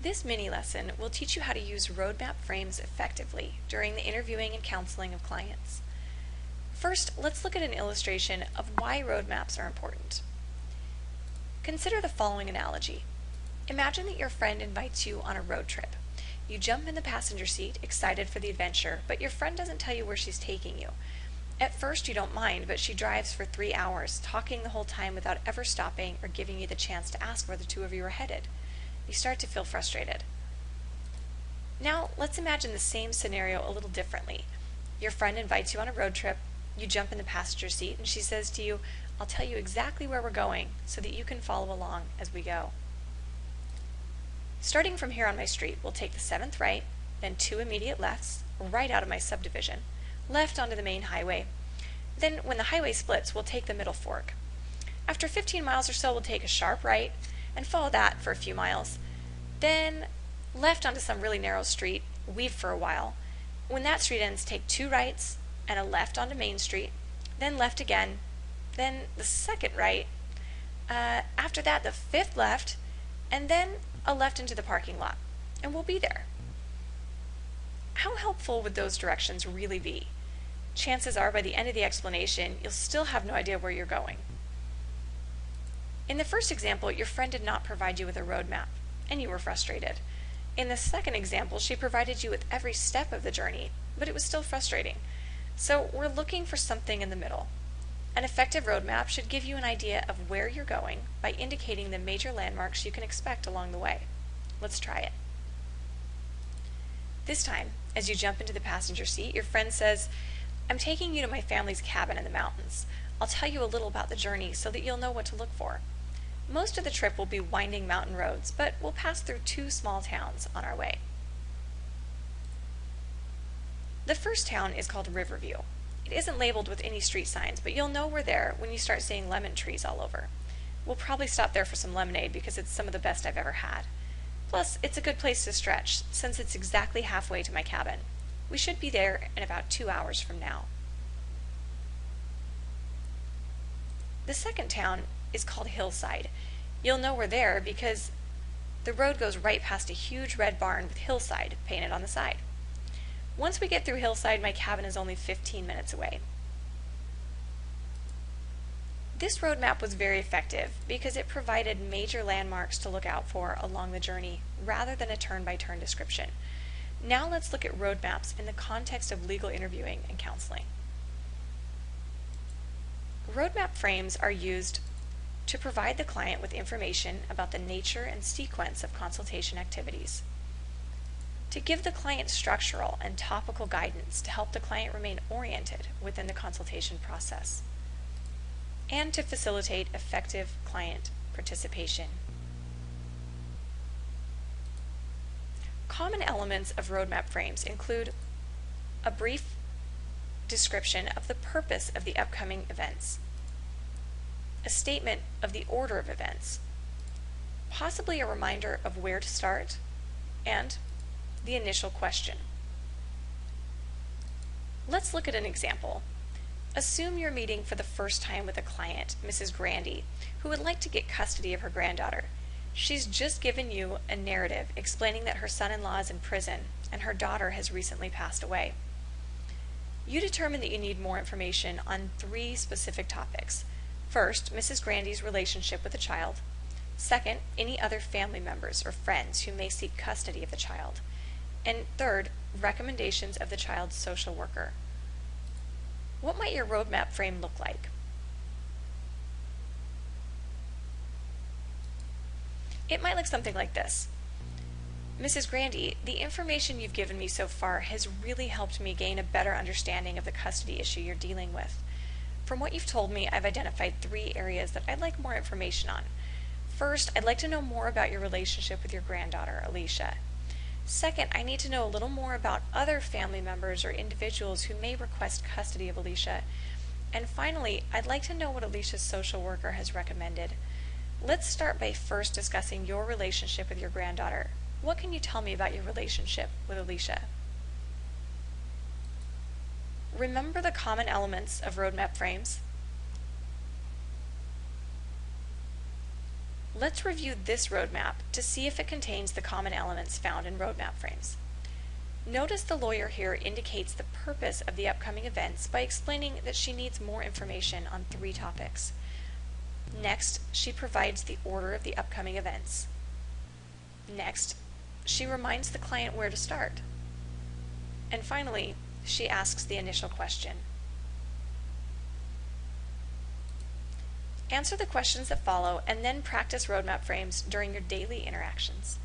This mini lesson will teach you how to use roadmap frames effectively during the interviewing and counseling of clients. First, let's look at an illustration of why roadmaps are important. Consider the following analogy. Imagine that your friend invites you on a road trip. You jump in the passenger seat, excited for the adventure, but your friend doesn't tell you where she's taking you. At first you don't mind, but she drives for 3 hours, talking the whole time without ever stopping or giving you the chance to ask where the two of you are headed. You start to feel frustrated. Now, let's imagine the same scenario a little differently. Your friend invites you on a road trip, you jump in the passenger seat, and she says to you, "I'll tell you exactly where we're going so that you can follow along as we go." Starting from here on my street, we'll take the 7th right, then 2 immediate lefts, right out of my subdivision, left onto the main highway. Then, when the highway splits, we'll take the middle fork. After 15 miles or so, we'll take a sharp right and follow that for a few miles. Then, left onto some really narrow street, weave for a while. When that street ends, take 2 rights and a left onto Main Street, then left again, then the 2nd right, after that the 5th left, and then a left into the parking lot, and we'll be there. How helpful would those directions really be? Chances are by the end of the explanation, you'll still have no idea where you're going. In the first example, your friend did not provide you with a roadmap, and you were frustrated. In the second example, she provided you with every step of the journey, but it was still frustrating. So we're looking for something in the middle. An effective roadmap should give you an idea of where you're going by indicating the major landmarks you can expect along the way. Let's try it. This time, as you jump into the passenger seat, your friend says, "I'm taking you to my family's cabin in the mountains. I'll tell you a little about the journey so that you'll know what to look for." Most of the trip will be winding mountain roads, but we'll pass through 2 small towns on our way. The first town is called Riverview. It isn't labeled with any street signs, but you'll know we're there when you start seeing lemon trees all over. We'll probably stop there for some lemonade because it's some of the best I've ever had. Plus, it's a good place to stretch since it's exactly halfway to my cabin. We should be there in about 2 hours from now. The second town is called Hillside. You'll know we're there because the road goes right past a huge red barn with Hillside painted on the side. Once we get through Hillside, my cabin is only 15 minutes away. This roadmap was very effective because it provided major landmarks to look out for along the journey rather than a turn-by-turn description. Now let's look at roadmaps in the context of legal interviewing and counseling. Roadmap frames are used to provide the client with information about the nature and sequence of consultation activities, to give the client structural and topical guidance to help the client remain oriented within the consultation process, and to facilitate effective client participation. Common elements of roadmap frames include a brief description of the purpose of the upcoming events, a statement of the order of events, possibly a reminder of where to start, and the initial question. Let's look at an example. Assume you're meeting for the first time with a client, Mrs. Grandy, who would like to get custody of her granddaughter. She's just given you a narrative explaining that her son-in-law is in prison and her daughter has recently passed away. You determine that you need more information on 3 specific topics. First, Mrs. Grandy's relationship with the child. Second, any other family members or friends who may seek custody of the child. And third, recommendations of the child's social worker. What might your roadmap frame look like? It might look something like this. Mrs. Grandy, the information you've given me so far has really helped me gain a better understanding of the custody issue you're dealing with. From what you've told me, I've identified 3 areas that I'd like more information on. First, I'd like to know more about your relationship with your granddaughter, Alicia. Second, I need to know a little more about other family members or individuals who may request custody of Alicia. And finally, I'd like to know what Alicia's social worker has recommended. Let's start by first discussing your relationship with your granddaughter. What can you tell me about your relationship with Alicia? Remember the common elements of roadmap frames? Let's review this roadmap to see if it contains the common elements found in roadmap frames. Notice the lawyer here indicates the purpose of the upcoming events by explaining that she needs more information on 3 topics. Next, she provides the order of the upcoming events. Next, she reminds the client where to start. And finally, she asks the initial question. Answer the questions that follow and then practice roadmap frames during your daily interactions.